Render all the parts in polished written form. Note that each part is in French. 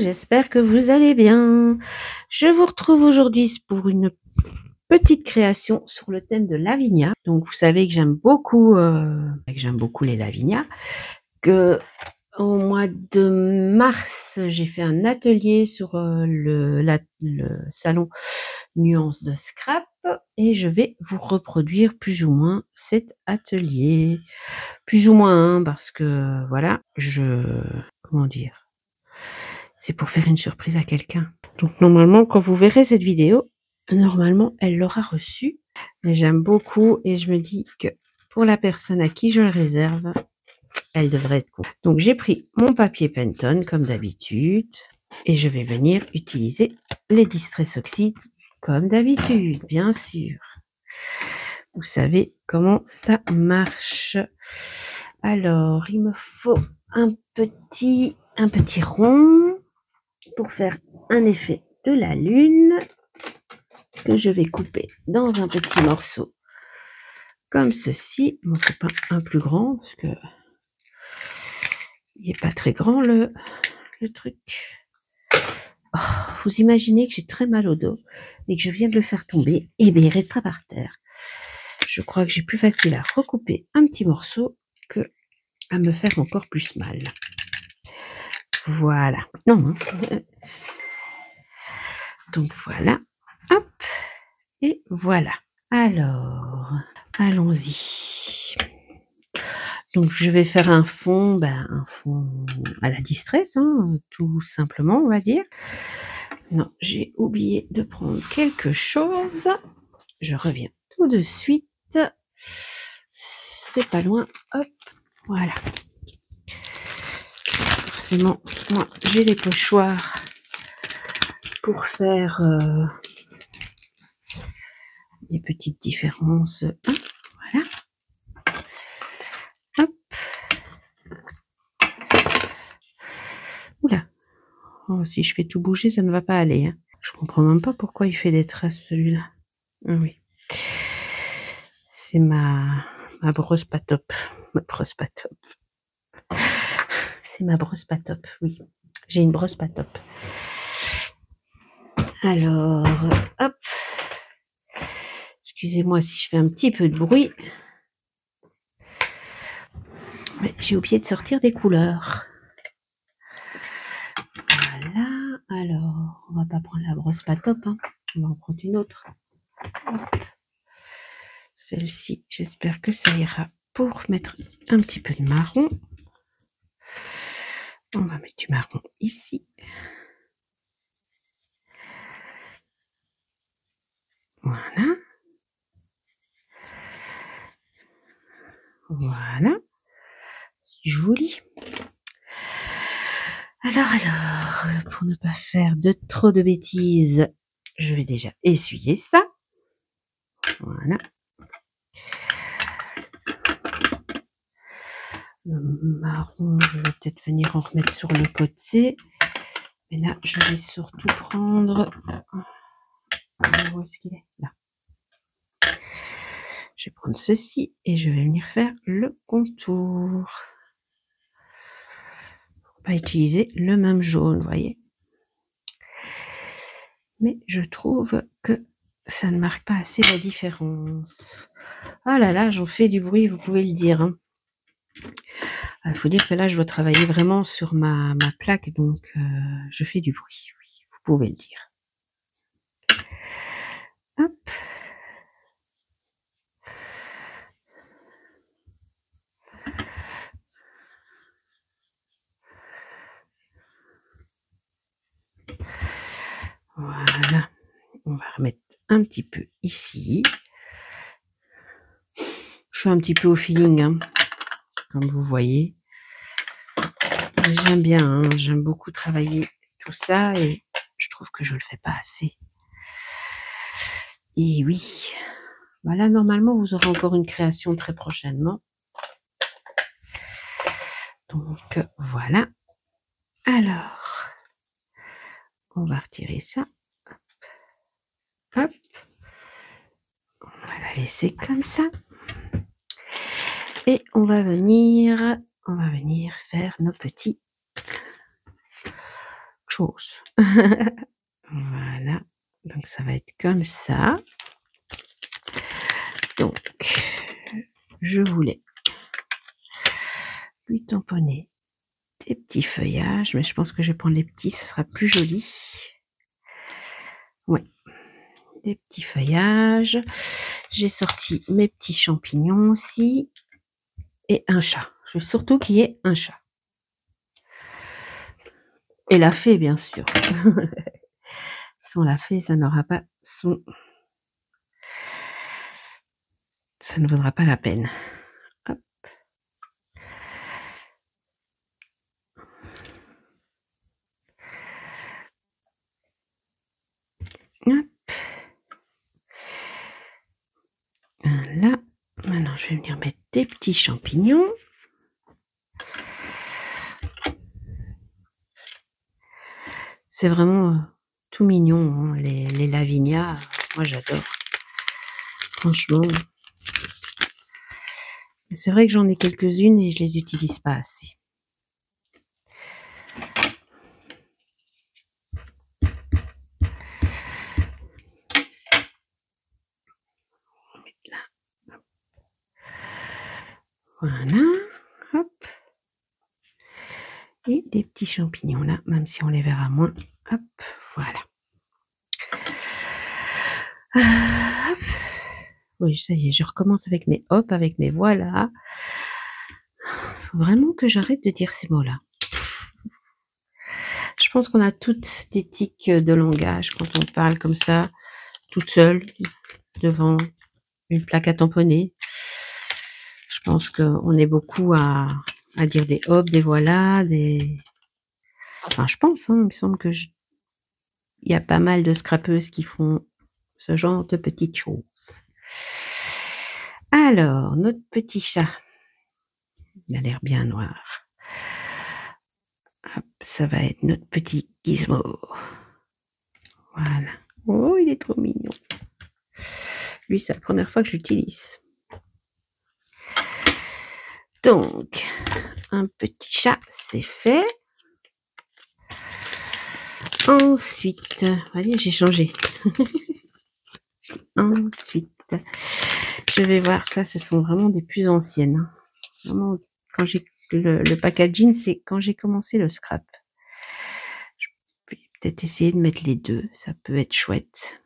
j'espère que vous allez bien. Je vous retrouve aujourd'hui pour une petite création sur le thème de Lavinia. Donc vous savez que j'aime beaucoup les Lavinia, que au mois de mars, j'ai fait un atelier sur le salon Nuances de Scrap et je vais vous reproduire plus ou moins cet atelier. Plus ou moins, hein, parce que voilà, comment dire, c'est pour faire une surprise à quelqu'un. Donc normalement, quand vous verrez cette vidéo, normalement, elle l'aura reçue. Mais j'aime beaucoup et je me dis que pour la personne à qui je le réserve, elle devrait être cool. Donc j'ai pris mon papier Penton comme d'habitude et je vais venir utiliser les Distress Oxide comme d'habitude, bien sûr. Vous savez comment ça marche. Alors, il me faut un petit rond pour faire un effet de la lune que je vais couper dans un petit morceau comme ceci. Bon, c'est pas un plus grand parce que il n'est pas très grand le truc. Oh, vous imaginez que j'ai très mal au dos et que je viens de le faire tomber, et bien il restera par terre. Je crois que j'ai plus facile à recouper un petit morceau que à me faire encore plus mal. Voilà. Non, hein. Donc voilà. Hop. Et voilà. Alors, allons-y. Donc je vais faire un fond à la Distress, hein, tout simplement, on va dire. Non, j'ai oublié de prendre quelque chose. Je reviens tout de suite. C'est pas loin. Hop, voilà. Forcément, moi, j'ai les pochoirs pour faire les petites différences. Voilà. Hop. Oula. Oh, si je fais tout bouger, ça ne va pas aller. Hein. Je comprends même pas pourquoi il fait des traces, celui-là. Ah oui. C'est ma brosse pas top. Ma brosse pas top. C'est ma brosse pas top, oui. J'ai une brosse pas top. Alors, hop. Excusez-moi si je fais un petit peu de bruit. Mais j'ai oublié de sortir des couleurs. Voilà. Alors, on va pas prendre la brosse pas top. Hein. On va en prendre une autre. Celle-ci, j'espère que ça ira pour mettre un petit peu de marron. On va mettre du marron ici. Voilà. Voilà. C'est joli. Alors, pour ne pas faire trop de bêtises, je vais déjà essuyer ça. Voilà. Le marron, je vais peut-être venir en remettre sur le côté. Mais là, je vais surtout prendre... Où est-ce qu'il est? Là. Je vais prendre ceci et je vais venir faire le contour. Pour pas utiliser le même jaune, vous voyez. Mais je trouve que ça ne marque pas assez la différence. Ah là là, j'en fais du bruit, vous pouvez le dire. Hein. Il faut dire que là, je dois travailler vraiment sur ma plaque, donc je fais du bruit, oui, vous pouvez le dire. Hop. Voilà. On va remettre un petit peu ici. Je suis un petit peu au feeling, hein, comme vous voyez. J'aime bien, hein, j'aime beaucoup travailler tout ça et je trouve que je le fais pas assez. Et oui, voilà, normalement vous aurez encore une création très prochainement. Donc voilà. Alors, on va retirer ça. Hop. On va la laisser comme ça. Et on va venir faire nos petits chose. Voilà, donc ça va être comme ça. Donc, je voulais lui tamponner des petits feuillages, mais je pense que je vais prendre les petits, ce sera plus joli. Ouais, des petits feuillages. J'ai sorti mes petits champignons aussi. Et un chat. Je veux surtout qu'il y ait un chat. Et la fée, bien sûr. Sans la fée, ça n'aura pas son... Ça ne vaudra pas la peine. Hop. Hop. Là. Maintenant, je vais venir mettre des petits champignons. C'est vraiment tout mignon, hein, les lavinias. Moi, j'adore. Franchement. C'est vrai que j'en ai quelques-unes et je les utilise pas assez. Là. Voilà. Hop. Et des petits champignons là, même si on les verra moins. Hop. Voilà. Hop. Oui, ça y est, je recommence avec mes hop, avec mes voilà. Faut vraiment que j'arrête de dire ces mots-là. Je pense qu'on a toutes des tics de langage quand on parle comme ça, toute seule, devant une plaque à tamponner. Je pense qu'on est beaucoup à dire des hop, des voilà, des... Enfin, je pense, hein, il me semble que il y a pas mal de scrapeuses qui font ce genre de petites choses. Alors, notre petit chat, il a l'air bien noir. Hop, ça va être notre petit gizmo. Voilà. Oh, il est trop mignon. Lui, c'est la première fois que j'utilise. Donc, un petit chat, c'est fait. Ensuite, allez, j'ai changé. Ensuite, je vais voir, ça, ce sont vraiment des plus anciennes. Vraiment, quand j'ai le packaging, c'est quand j'ai commencé le scrap. Je vais peut-être essayer de mettre les deux, ça peut être chouette.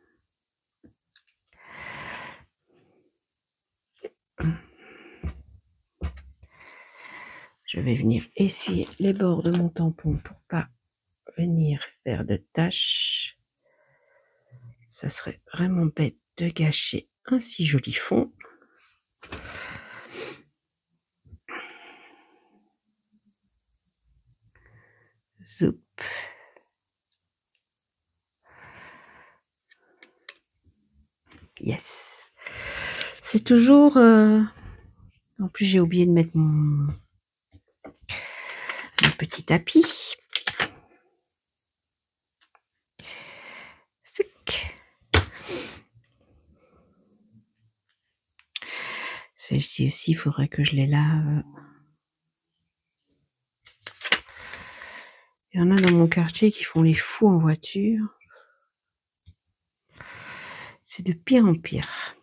Je vais venir essuyer les bords de mon tampon pour pas venir faire de taches. Ça serait vraiment bête de gâcher un si joli fond. Zoup. Yes. C'est toujours... En plus, j'ai oublié de mettre mon petit tapis. Celle-ci aussi, il faudrait que je les lave. Il y en a dans mon quartier qui font les fous en voiture. C'est de pire en pire.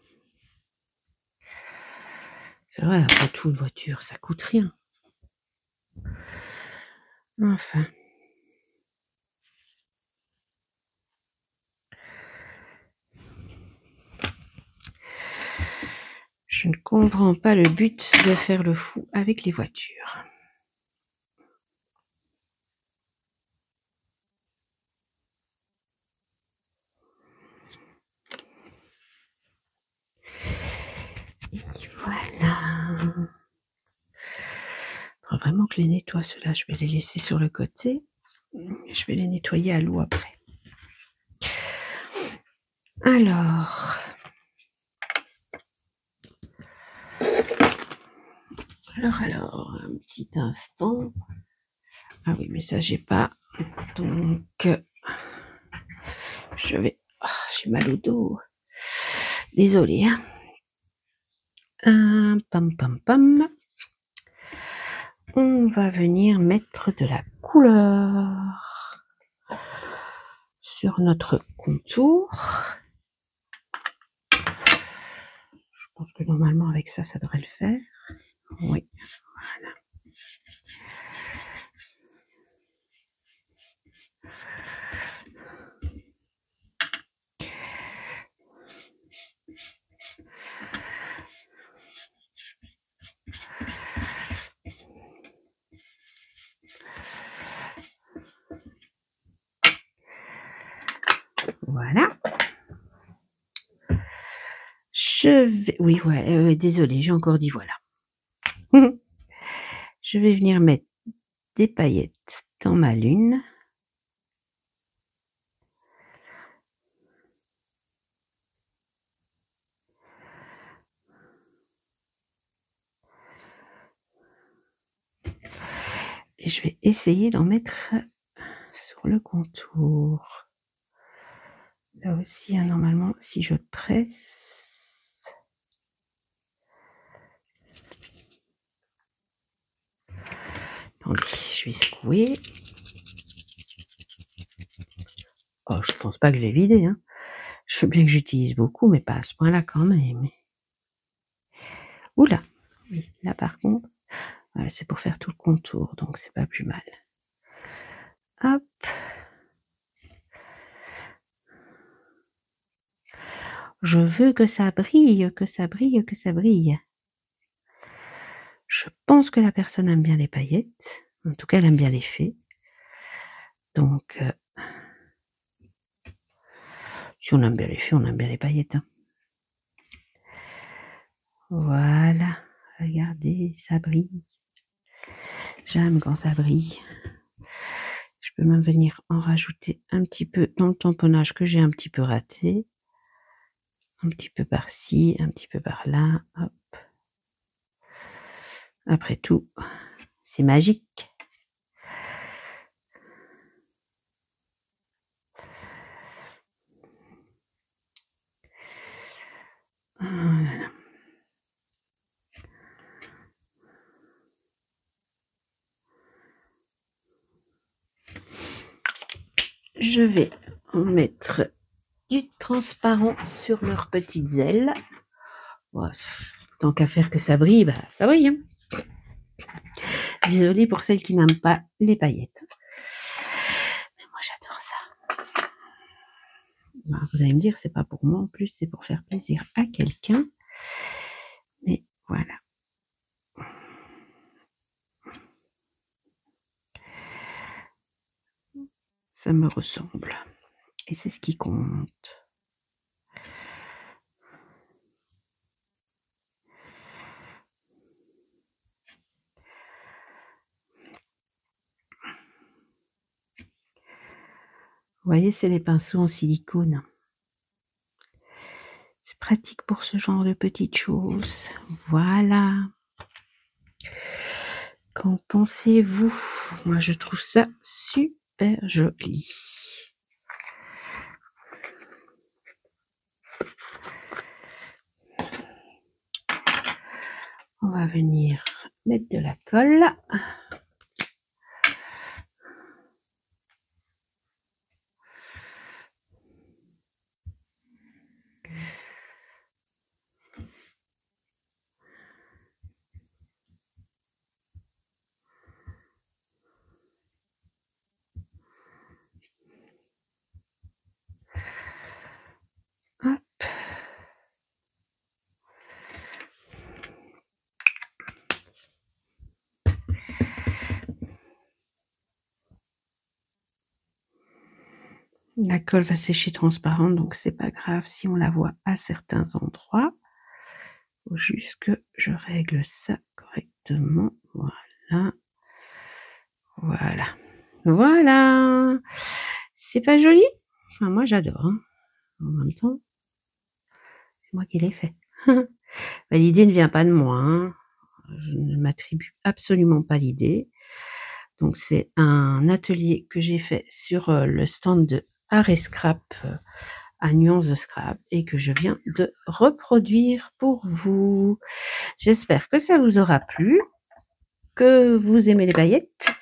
C'est vrai, après tout, une voiture, ça coûte rien. Enfin. Je ne comprends pas le but de faire le fou avec les voitures. Et voilà. Il faudra vraiment que je les nettoie, ceux-là. Je vais les laisser sur le côté. Je vais les nettoyer à l'eau après. Alors, un petit instant. Ah oui, mais ça, j'ai pas. Donc, je vais... Oh, j'ai mal au dos. Désolée. Pam, pam, pam. On va venir mettre de la couleur. sur notre contour. Je pense que normalement avec ça, ça devrait le faire. Oui, voilà. Voilà. Je vais... Oui, ouais, désolée, j'ai encore dit voilà. Je vais venir mettre des paillettes dans ma lune. Et je vais essayer d'en mettre sur le contour. Là aussi, hein, normalement, si je presse... Attendez, je vais secouer. Oh, je pense pas que je l'ai vidé. Hein. Je sais bien que j'utilise beaucoup, mais pas à ce point-là quand même. Oula, oui, là par contre, voilà, c'est pour faire tout le contour, donc c'est pas plus mal. Hop. Je veux que ça brille, que ça brille, que ça brille. Je pense que la personne aime bien les paillettes. En tout cas, elle aime bien l'effet. Donc, si on aime bien l'effet, on aime bien les paillettes. Hein. Voilà. Regardez, ça brille. J'aime quand ça brille. Je peux même venir en rajouter un petit peu dans le tamponnage que j'ai un petit peu raté. Un petit peu par-ci, un petit peu par-là. Hop. Après tout, c'est magique. Voilà. Je vais en mettre du transparent sur leurs petites ailes. Ouais, tant qu'à faire que ça brille, bah, ça brille. Hein. Désolée pour celles qui n'aiment pas les paillettes. Mais moi, j'adore ça. Bah, vous allez me dire, c'est pas pour moi en plus, c'est pour faire plaisir à quelqu'un. Mais voilà. Ça me ressemble. Et c'est ce qui compte. Vous voyez, c'est les pinceaux en silicone. C'est pratique pour ce genre de petites choses. Voilà. Qu'en pensez-vous? Moi, je trouve ça super joli. On va venir mettre de la colle. Hop. La colle va sécher transparente, donc c'est pas grave si on la voit à certains endroits. Il faut juste que je règle ça correctement. Voilà. Voilà. Voilà. C'est pas joli? Enfin, moi, j'adore. Hein. En même temps, c'est moi qui l'ai fait. L'idée ne vient pas de moi. Hein. Je ne m'attribue absolument pas l'idée. Donc, c'est un atelier que j'ai fait sur le stand de Art et Scrap à Nuance de Scrap et que je viens de reproduire pour vous. J'espère que ça vous aura plu, que vous aimez les paillettes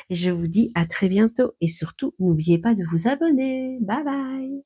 et je vous dis à très bientôt et surtout n'oubliez pas de vous abonner. Bye bye.